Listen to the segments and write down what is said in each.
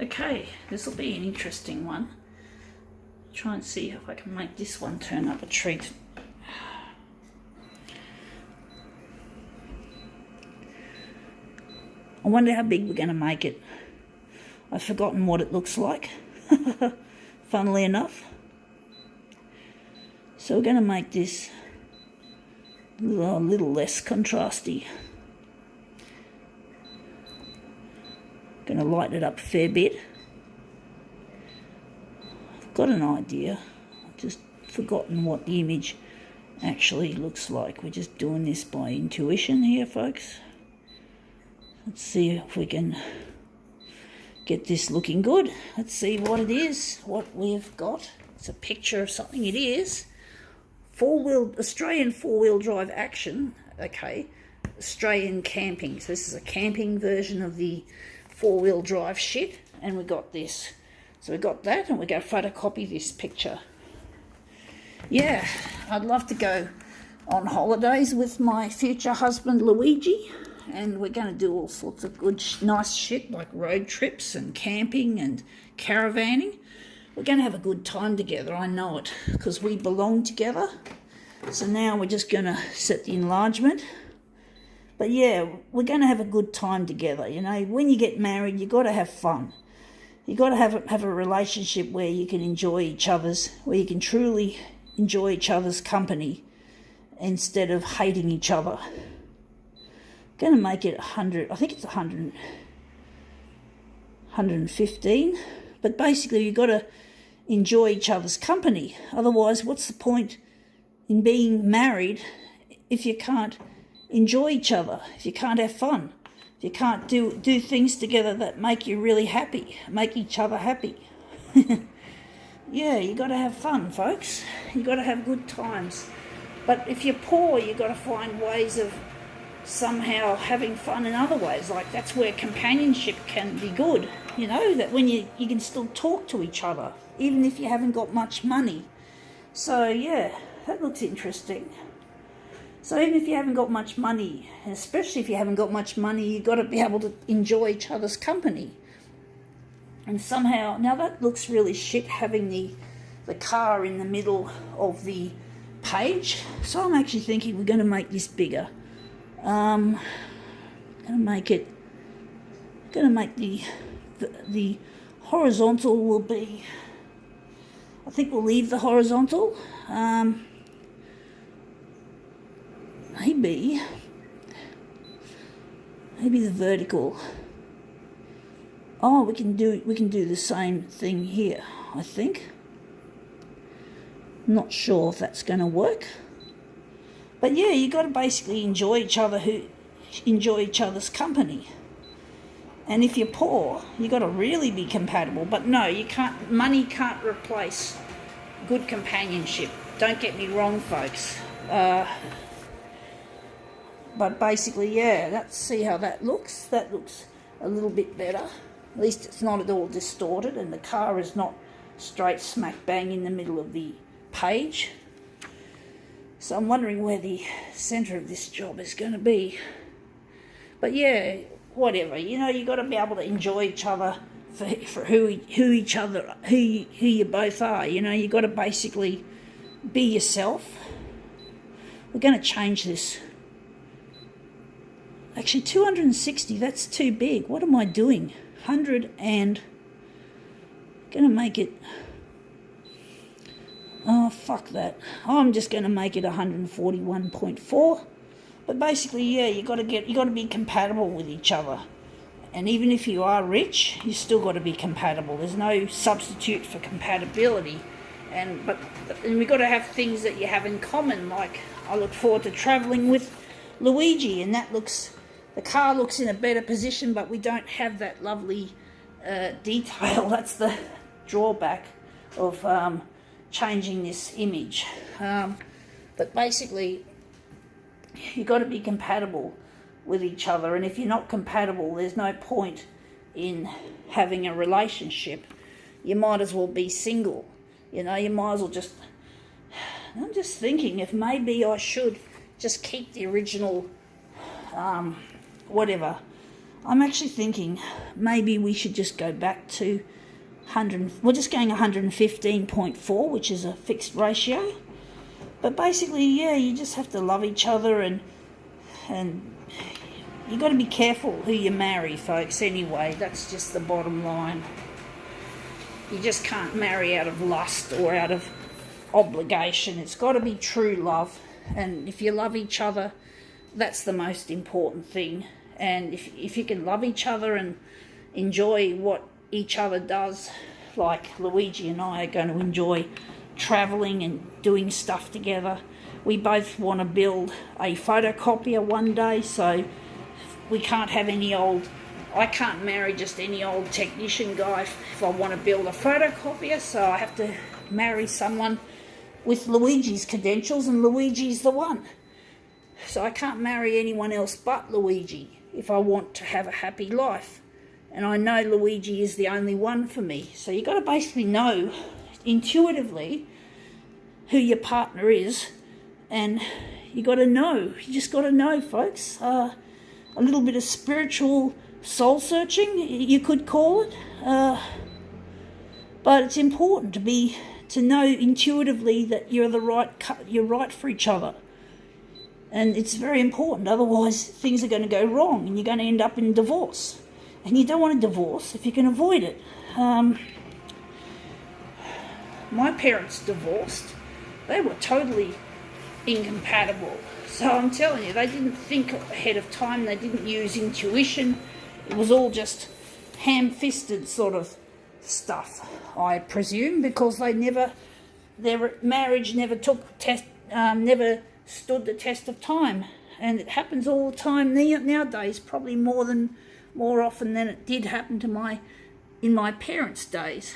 Okay, this will be an interesting one. Try and see if I can make this one turn up a treat. I wonder how big we're going to make it. I've forgotten what it looks like, funnily enough. So we're going to make this a little less contrasty. Going to lighten it up a fair bit. I've got an idea. I've just forgotten what the image actually looks like. We're just doing this by intuition here, folks. Let's see if we can get this looking good. Let's see what it is, what we've got. It's a picture of something. It is Australian four-wheel drive action. Okay, Australian camping. So this is a camping version of the four-wheel drive shit, and we got this. So we got that, and we're going to photocopy this picture. Yeah, I'd love to go on holidays with my future husband Luigi, and we're going to do all sorts of good, nice shit like road trips and camping and caravanning. We're going to have a good time together, I know it, because we belong together. So now we're just going to set the enlargement. But yeah, we're going to have a good time together. You know, when you get married, you've got to have fun. You've got to have a relationship where you can enjoy each other's, where you can truly enjoy each other's company instead of hating each other. Going to make it 100, I think it's 100, 115. But basically, you've got to enjoy each other's company. Otherwise, what's the point in being married if you can't enjoy each other, if you can't have fun, if you can't do things together that make you really happy, make each other happy? Yeah, you got to have fun, folks. You got to have good times. But if you're poor, you got to find ways of somehow having fun in other ways. Like, that's where companionship can be good. You know, that when you can still talk to each other, even if you haven't got much money. So yeah, that looks interesting. So even if you haven't got much money, and especially if you haven't got much money, you've got to be able to enjoy each other's company. And somehow, now that looks really shit, having the car in the middle of the page. So I'm actually thinking we're going to make this bigger. Going to make the horizontal will be, I think we'll leave the horizontal. Maybe the vertical. Oh, we can do the same thing here, I think. Not sure if that's going to work. But yeah, you got to basically enjoy each other's company. And if you're poor, you got to really be compatible. But no, you can't. Money can't replace good companionship. Don't get me wrong, folks. But basically, yeah, let's see how that looks. That looks a little bit better. At least it's not at all distorted, and the car is not straight smack bang in the middle of the page. So I'm wondering where the centre of this job is going to be. But yeah, whatever. You know, you got to be able to enjoy each other for who you both are. You know, you got to basically be yourself. We're going to change this. Actually, 260. That's too big. What am I doing? 100 and going to make it. Oh, fuck that. I'm just going to make it 141.4. But basically, yeah, you got to be compatible with each other. And even if you are rich, you still got to be compatible. There's no substitute for compatibility. And we got to have things that you have in common. Like, I look forward to traveling with Luigi, and the car looks in a better position, but we don't have that lovely detail. That's the drawback of changing this image. But basically, you've got to be compatible with each other, and if you're not compatible, there's no point in having a relationship. You might as well be single. You know, you might as well just... I'm just thinking if maybe I should just keep the original whatever. I'm actually thinking maybe we should just go back to 100. We're just going 115.4, which is a fixed ratio. But basically, yeah, you just have to love each other, and you got to be careful who you marry, folks. Anyway, that's just the bottom line. You just can't marry out of lust or out of obligation. It's got to be true love, and if you love each other, that's the most important thing. And if you can love each other and enjoy what each other does, like Luigi and I are going to enjoy travelling and doing stuff together. We both want to build a photocopier one day, so we can't have I can't marry just any old technician guy if I want to build a photocopier, so I have to marry someone with Luigi's credentials, and Luigi's the one. So I can't marry anyone else but Luigi if I want to have a happy life. And I know Luigi is the only one for me. So you got to basically know intuitively who your partner is, and you got to know. You just got to know, folks. A little bit of spiritual soul searching, you could call it. But it's important to know intuitively that you're right for each other. And it's very important. Otherwise, things are going to go wrong, and you're going to end up in divorce. And you don't want a divorce if you can avoid it. My parents divorced. They were totally incompatible. So I'm telling you, they didn't think ahead of time. They didn't use intuition. It was all just ham-fisted sort of stuff, I presume, because their marriage never never stood the test of time. And it happens all the time nowadays, probably more often than it did happen in my parents' days.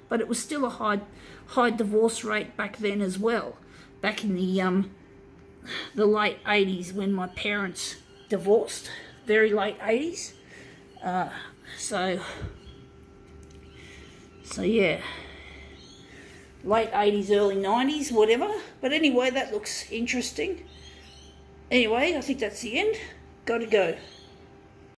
But it was still a high divorce rate back then as well. Back in the late 80s when my parents divorced, very late 80s. So yeah, late 80s, early 90s, whatever. But anyway, that looks interesting. Anyway, I think that's the end. Got to go.